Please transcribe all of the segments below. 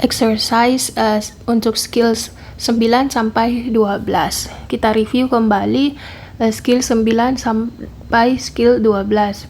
exercise untuk skills 9 sampai 12. Kita review kembali skill 9 sampai skill 12.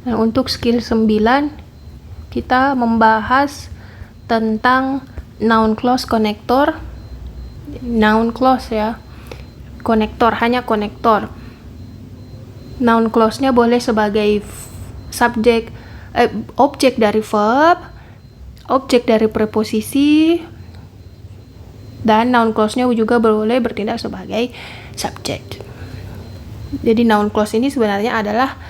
Nah, untuk skill 9 kita membahas tentang noun clause connector. Noun clause ya. Konektor, hanya konektor. Noun clause-nya boleh sebagai subjek, objek dari verb, objek dari preposisi, dan noun clause-nya juga boleh bertindak sebagai subjek. Jadi noun clause ini sebenarnya adalah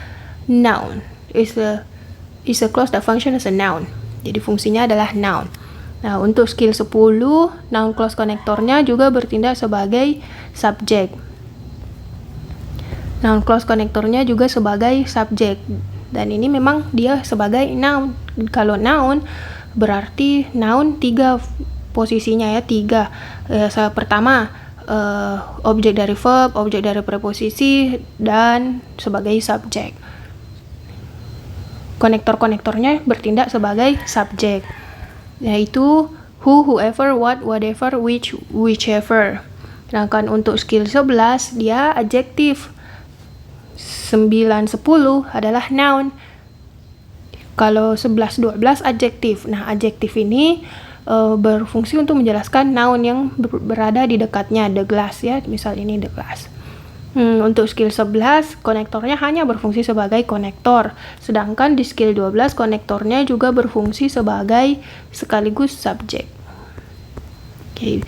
noun. Is a clause that function as a noun. Jadi fungsinya adalah noun. Nah, untuk skill 10, noun clause konektornya juga bertindak sebagai subjek. Noun clause konektornya juga sebagai subjek. Dan ini memang dia sebagai noun. Kalau noun berarti noun 3 posisinya ya, 3. Pertama, objek dari verb, objek dari preposisi, dan sebagai subjek. Konektor-konektornya bertindak sebagai subjek, yaitu who, whoever, what, whatever, which, whichever. Sedangkan untuk skill 11 dia adjektif. 9, 10 adalah noun. Kalau 11, 12 adjektif. Nah, adjektif ini berfungsi untuk menjelaskan noun yang berada di dekatnya, the glass ya, misal ini the glass. Untuk skill 11 konektornya hanya berfungsi sebagai konektor, sedangkan di skill 12 konektornya juga berfungsi sebagai sekaligus subjek. Oke.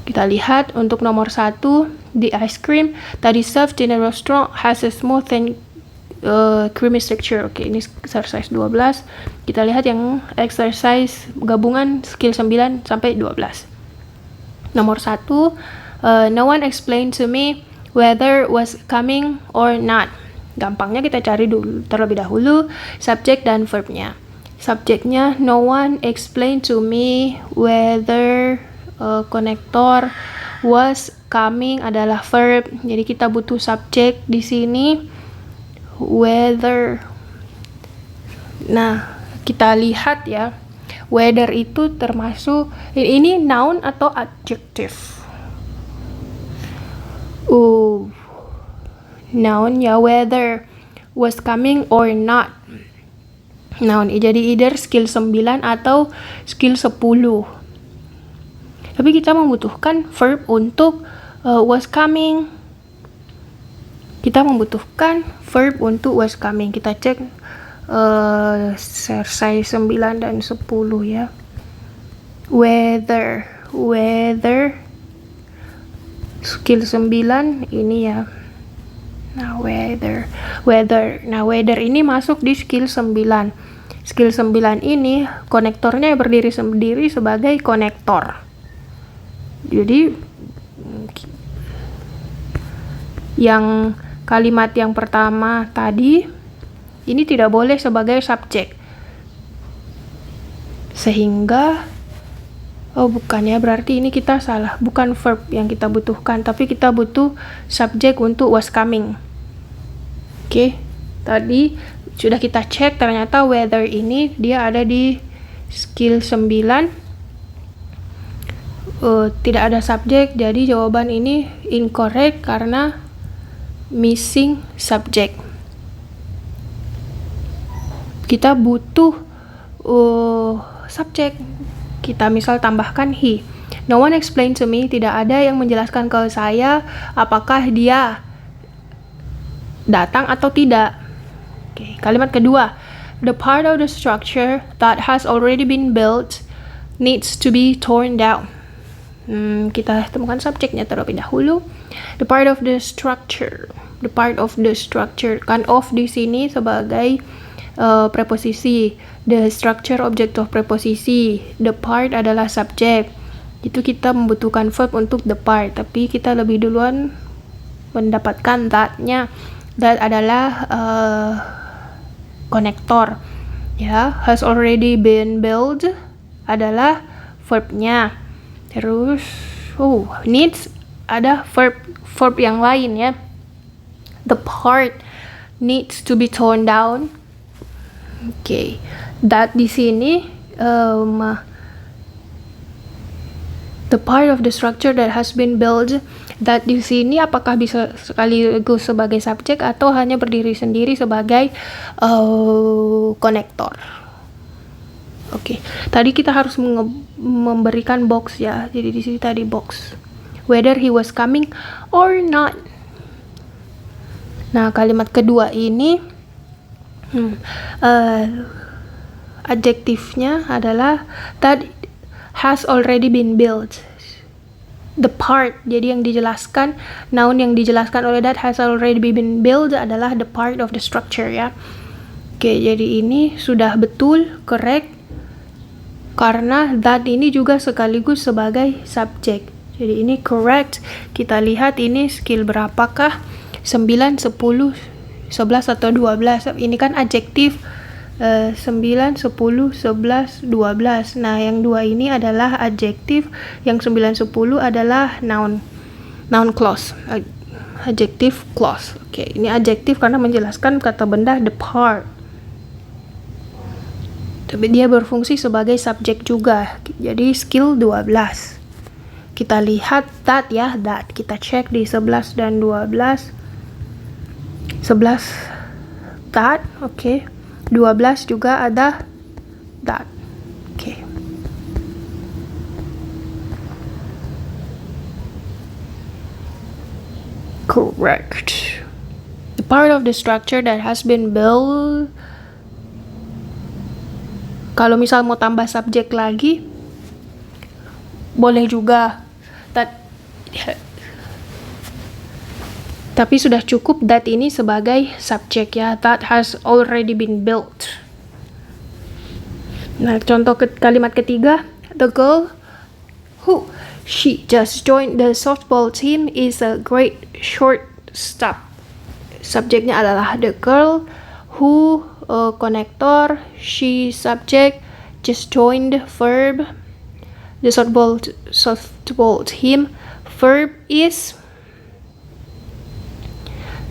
Kita lihat untuk nomor 1, the ice cream that is served in a restaurant has a smooth and creamy texture. Oke, ini exercise 12. Kita lihat yang exercise gabungan skill 9 sampai 12. Nomor 1, no one explained to me whether was coming or not. Gampangnya kita cari dulu terlebih dahulu subjek dan verbnya. Subjeknya no one explained to me whether, konektor, was coming adalah verb. Jadi kita butuh subjek di sini, whether. Nah, kita lihat ya, whether itu termasuk ini noun atau adjektif. Noun ya, whether was coming or not. Noun, jadi either skill 9 atau skill 10. Tapi kita membutuhkan verb untuk was coming. Kita membutuhkan verb untuk was coming. Kita cek exercise 9 dan 10 ya. Whether skill 9 ini ya. Nah, whether. Nah, whether ini masuk di skill 9. Skill 9 ini konektornya berdiri sendiri sebagai konektor. Jadi yang kalimat yang pertama tadi ini tidak boleh sebagai subjek. Sehingga bukan ya, berarti ini kita salah. Bukan verb yang kita butuhkan, tapi kita butuh subjek untuk was coming. Oke, tadi sudah kita cek, ternyata whether ini dia ada di skill 9. Tidak ada subjek, jadi jawaban ini incorrect karena missing subject. Kita butuh subjek. Kita misal tambahkan he. No one explained to me, tidak ada yang menjelaskan ke saya apakah dia datang atau tidak. Oke, kalimat kedua, the part of the structure that has already been built needs to be torn down. Kita temukan subjeknya terlebih dahulu. The part of the structure. Kan of di sini sebagai preposisi. The structure object of preposisi. The part adalah subjek. Itu kita membutuhkan verb untuk the part, tapi kita lebih duluan mendapatkan that-nya. That adalah konektor. Ya, has already been built adalah verbnya. Terus needs ada verb yang lain ya. The part needs to be torn down. Oke. That di sini The part of the structure that has been built. That di sini apakah bisa sekaligus sebagai subjek atau hanya berdiri sendiri sebagai konektor. Oke. Tadi kita harus memberikan box ya. Jadi di sini tadi box. Whether he was coming or not. Nah, kalimat kedua ini adjektifnya adalah that has already been built. The part, jadi yang dijelaskan, noun yang dijelaskan oleh that has already been built adalah the part of the structure ya. Oke, jadi ini sudah betul, correct, karena that ini juga sekaligus sebagai subjek. Jadi ini correct. Kita lihat ini skill berapakah? 9, 10, 11 atau 12. Ini kan adjektif. 9, 10, 11, 12. Nah, yang dua ini adalah adjektif, yang 9, 10 adalah noun clause. Adjective clause. Oke, ini adjektif karena menjelaskan kata benda the part. Tapi dia berfungsi sebagai subjek juga. Jadi skill 12. Kita lihat that ya, that. Kita cek di 11 dan 12. 11 that, oke. 12 juga ada that. Okay. Correct. The part of the structure that has been built. Kalau misal mau tambah subjek lagi, boleh juga. Tapi sudah cukup that ini sebagai subjek ya. That has already been built. Nah, contoh kalimat ketiga. The girl who she just joined the softball team is a great shortstop. Subjeknya adalah the girl who, konektor, she subject, just joined verb, the softball team, verb is.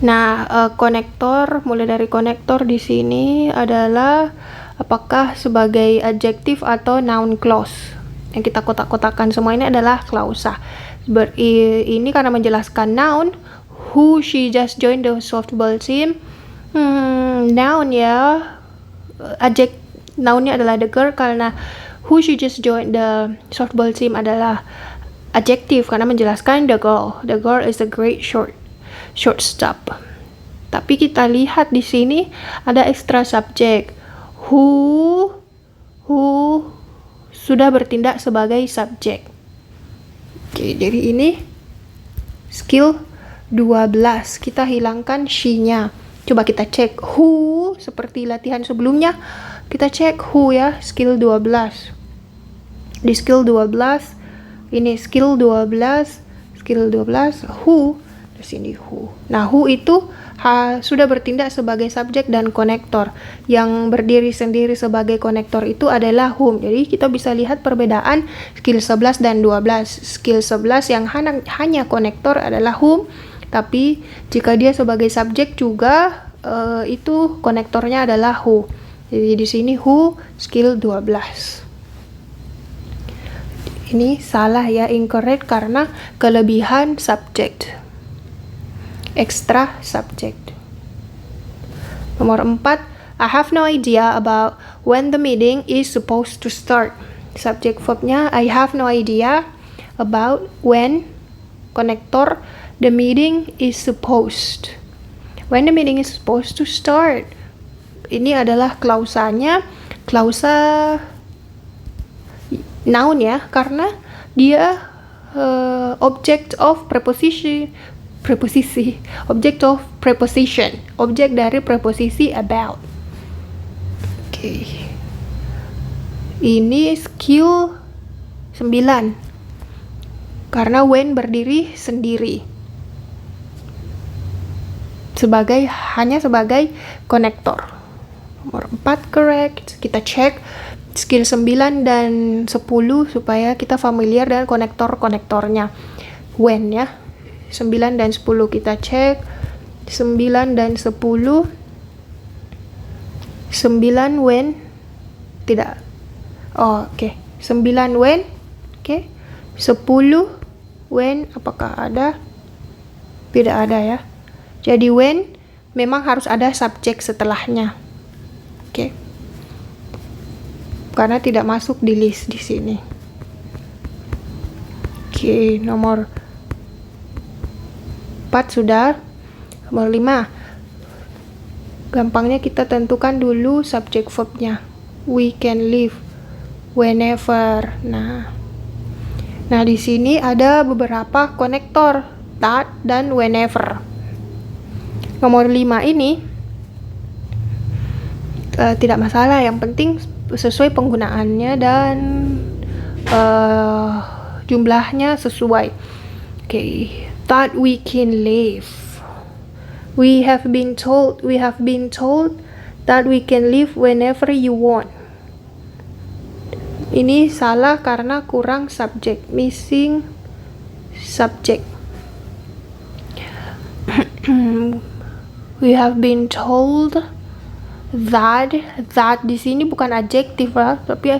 Nah, konektor, mulai dari konektor di sini adalah apakah sebagai adjektif atau noun clause. Yang kita kotak-kotakan semua ini adalah klausa. Ini karena menjelaskan noun, who she just joined the softball team. Noun ya, nounnya adalah the girl karena who she just joined the softball team adalah adjektif karena menjelaskan the girl. The girl is a great shortstop. Tapi kita lihat di sini ada extra subjek who sudah bertindak sebagai subjek. Oke, jadi ini skill 12. Kita hilangkan she-nya. Coba kita cek who seperti latihan sebelumnya. Kita cek who ya, skill 12. Di skill 12 ini skill 12 who. Di sini who. Nah, who itu sudah bertindak sebagai subjek dan konektor. Yang berdiri sendiri sebagai konektor itu adalah whom. Jadi kita bisa lihat perbedaan skill 11 dan 12. Skill 11 yang hanya konektor adalah whom, tapi jika dia sebagai subjek juga itu konektornya adalah who. Jadi di sini who skill 12. Ini salah ya, incorrect karena kelebihan subject. Extra subject. Nomor 4, I have no idea about when the meeting is supposed to start. Subject verbnya I have no idea about when, konektor, the meeting is supposed. When the meeting is supposed to start. Ini adalah klausanya, klausa noun ya, karena dia object of preposition, object of preposition, objek dari preposisi about. Oke. Ini skill 9. Karena when berdiri sendiri. Hanya sebagai konektor. Nomor 4 correct. Kita cek skill 9 dan 10 supaya kita familiar dengan konektor-konektornya. When ya. 9 dan 10 kita cek. 9 dan 10. 9 when. Tidak. Oh, oke. 9 when. Oke. 10. When, apakah ada? Tidak ada ya. Jadi when memang harus ada subjek setelahnya. Oke. Karena tidak masuk di list di sini. Oke, nomor 4 sudah. Nomor 5. Gampangnya kita tentukan dulu subjek verbnya. We can live whenever. Nah, di sini ada beberapa konektor, that dan whenever. Nomor 5 ini tidak masalah, yang penting sesuai penggunaannya dan jumlahnya sesuai. Okay, that we can live. We have been told that we can live whenever you want. Ini salah karena kurang subjek, missing subject. We have been told that di sini bukan adjektif lah, tapi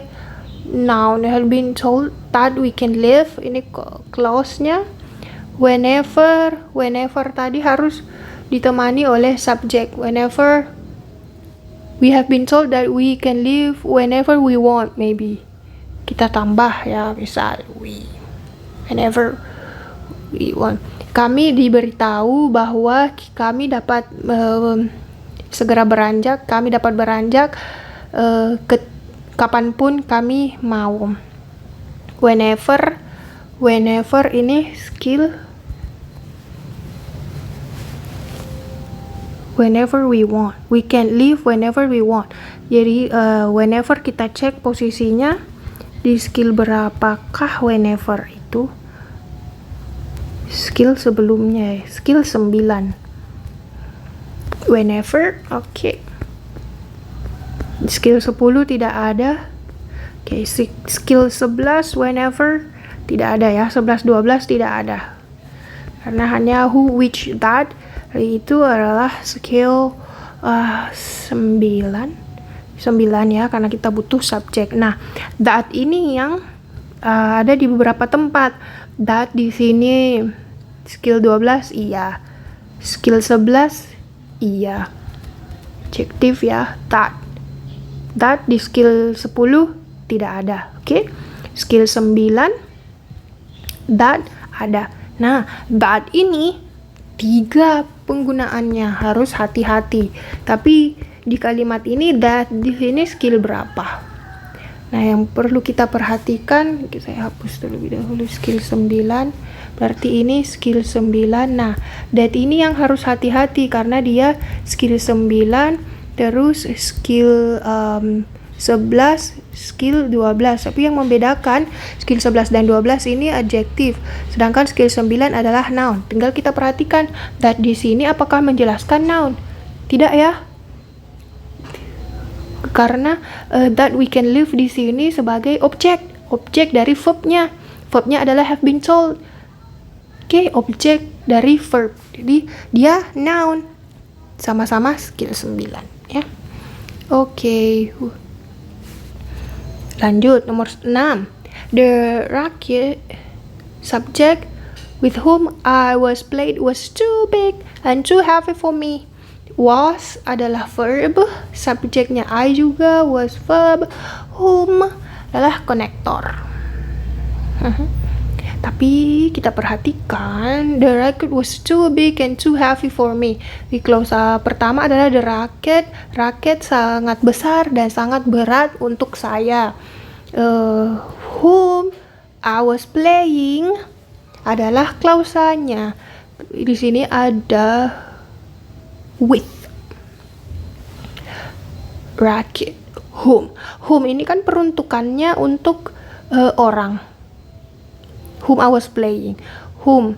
noun. We have been told that we can live, ini clause-nya. Whenever tadi harus ditemani oleh subjek. Whenever, we have been told that we can live whenever we want, maybe kita tambah ya, misal whenever we want. Kami diberitahu bahwa kami dapat segera beranjak, kapanpun kami mau. Whenever ini skill. Whenever we want, we can live whenever we want. Jadi whenever kita cek posisinya di skill berapakah whenever itu. Skill sebelumnya ya, skill 9. Whenever, oke. Skill 10 tidak ada. Oke, skill 11 whenever tidak ada ya. 11, 12 tidak ada. Karena hanya who, which, that itu adalah skill 9 ya, karena kita butuh subjek. Nah, that ini yang ada di beberapa tempat. That di sini skill 12 iya. Skill 11 iya. Adjektif ya, that. That di skill 10 tidak ada. Oke. Skill 9 that ada. Nah, that ini 3 penggunaannya, harus hati-hati. Tapi di kalimat ini that di sini skill berapa? Nah, yang perlu kita perhatikan, saya hapus terlebih dahulu skill 9. Berarti ini skill 9. Nah, that ini yang harus hati-hati karena dia skill 9 terus skill 11, skill 12. Tapi yang membedakan skill 11 dan 12 ini adjektif, sedangkan skill 9 adalah noun. Tinggal kita perhatikan that di sini apakah menjelaskan noun? Tidak ya. Karena that we can live di sini sebagai objek dari verbnya. Verbnya adalah have been told. Oke, objek dari verb. Jadi dia noun. Sama-sama skill 9 ya. Oke. Lanjut nomor 6. The racket subject with whom I was played was too big and too heavy for me. Was adalah verb, subjeknya I juga, was verb, whom adalah konektor. Tapi kita perhatikan the racket was too big and too heavy for me. Di clause pertama adalah the racket sangat besar dan sangat berat untuk saya. Whom I was playing adalah klausanya. Di sini ada with. Racket, whom ini kan peruntukannya untuk orang. Whom I was playing, whom.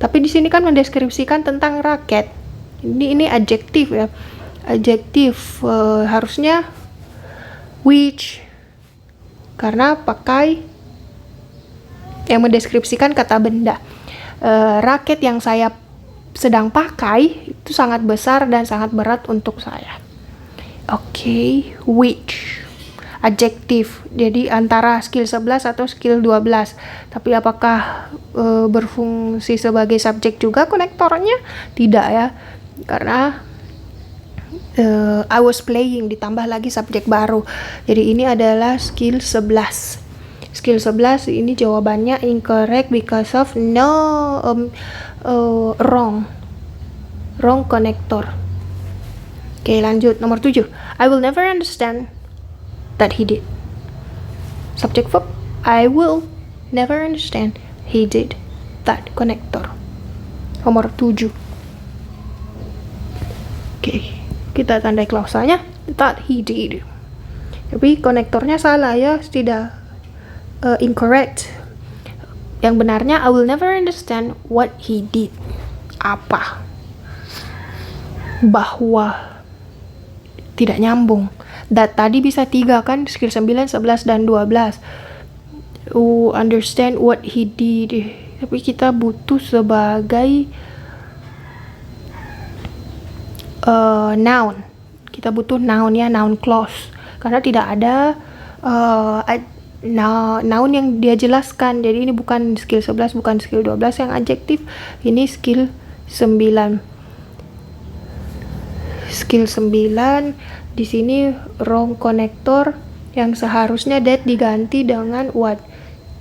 Tapi di sini kan mendeskripsikan tentang raket. Ini adjektif ya. Adjektif harusnya which, karena pakai yang mendeskripsikan kata benda. Raket yang saya sedang pakai itu sangat besar dan sangat berat untuk saya. Oke, which adjektif. Jadi antara skill 11 atau skill 12. Tapi apakah berfungsi sebagai subjek juga konektornya? Tidak ya. Karena I was playing ditambah lagi subjek baru. Jadi ini adalah skill 11. Skill 11 ini jawabannya incorrect because of wrong connector. Oke, lanjut nomor 7. I will never understand that he did. Subject verb, I will never understand he did that. Connector nomor 7. Oke, kita tandai klausanya that he did. Tapi konektornya salah ya, tidak incorrect. Yang benarnya I will never understand what he did. Apa? Bahwa. Tidak nyambung. That tadi bisa 3 kan, skill 9, 11 dan 12. Understand what he did. Tapi kita butuh sebagai noun. Kita butuh noun ya, noun clause. Karena tidak ada noun yang dia jelaskan. Jadi ini bukan skill 11, bukan skill 12 yang adjektif. Ini skill 9. Skill 9 di sini wrong connector yang seharusnya that diganti dengan what.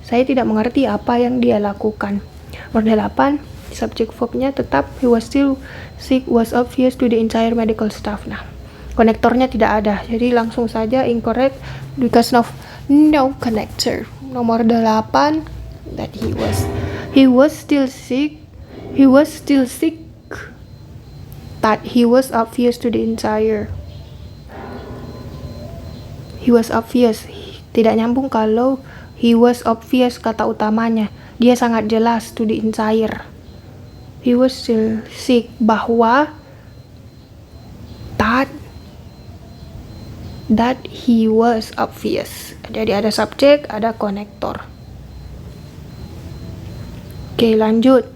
Saya tidak mengerti apa yang dia lakukan. Nomor 8, subject verbnya tetap he was still sick was obvious to the entire medical staff. Nah, konektornya tidak ada. Jadi langsung saja incorrect because of no connector. Nomor 8, that he was still sick. He was still sick. That he was obvious to the entire. He was obvious. Tidak nyambung kalau he was obvious kata utamanya. Dia sangat jelas to the entire. He was still sick. Bahwa that he was obvious. Jadi ada subjek, ada konektor. Oke, lanjut.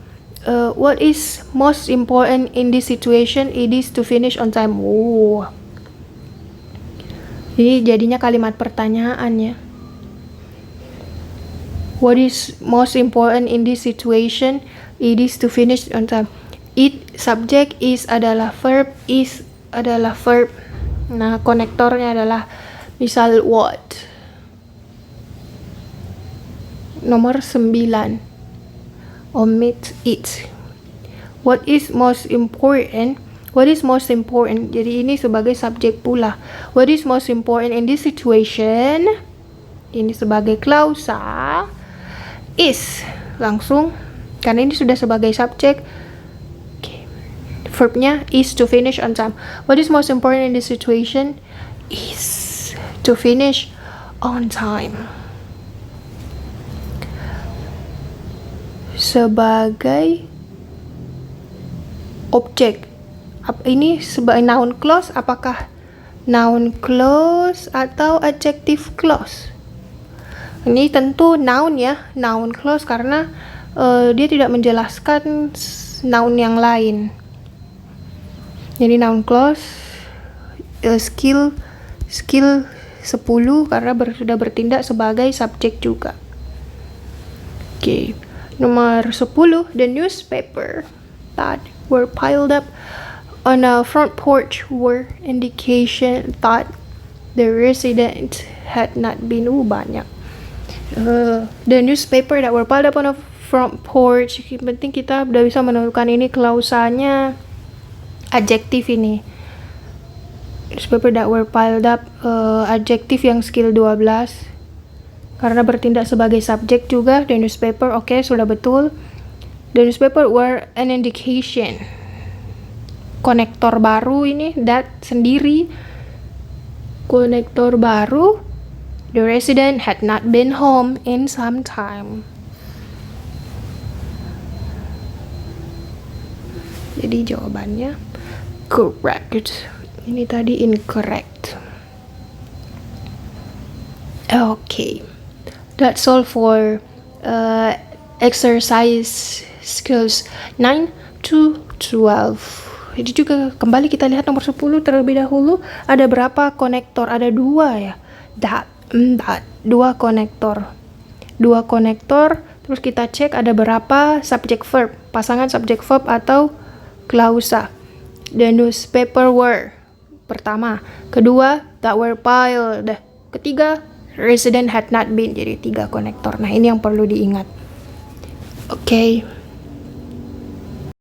What is most important in this situation? It is to finish on time. Jadi jadinya kalimat pertanyaan ya. What is most important in this situation? It is to finish on time. It subject is adalah verb, is adalah verb. Nah, konektornya adalah misal what. Nomor 9. Omit it. What is most important? What is most important? Jadi ini sebagai subjek pula. What is most important in this situation? Ini sebagai klausa. Is langsung karena ini sudah sebagai subjek. Okay. Verbnya is to finish on time. What is most important in this situation? Is to finish on time. Sebagai objek. Ini sebagai noun clause, apakah noun clause atau adjective clause? Ini tentu noun ya, noun clause karena dia tidak menjelaskan noun yang lain. Jadi noun clause skill 10 karena sudah bertindak sebagai subjek juga. Oke. Nomor 10, the newspaper that were piled up on a front porch were indication that the resident had not been banyak. The newspaper that were piled up on a front porch. Yang penting kita udah bisa menemukan ini klausanya adjektif ini. Newspaper that were piled up adjektif yang skill 12. Karena bertindak sebagai subjek juga, the newspaper, oke, sudah betul. The newspaper were an indication. Konektor baru ini, that sendiri. Konektor baru, the resident had not been home in some time. Jadi jawabannya correct. Ini tadi incorrect. Okay. That's all for exercise skills 9 to 12. Jadi juga kembali kita lihat nomor 10 terlebih dahulu. Ada berapa konektor? Ada 2 ya. that. Dua konektor. Terus kita cek ada berapa subject verb, pasangan subject verb atau klausa. The newspaper were pertama. Kedua, that were piled. Ketiga, resident had not been. Jadi 3 konektor. Nah, ini yang perlu diingat. Oke.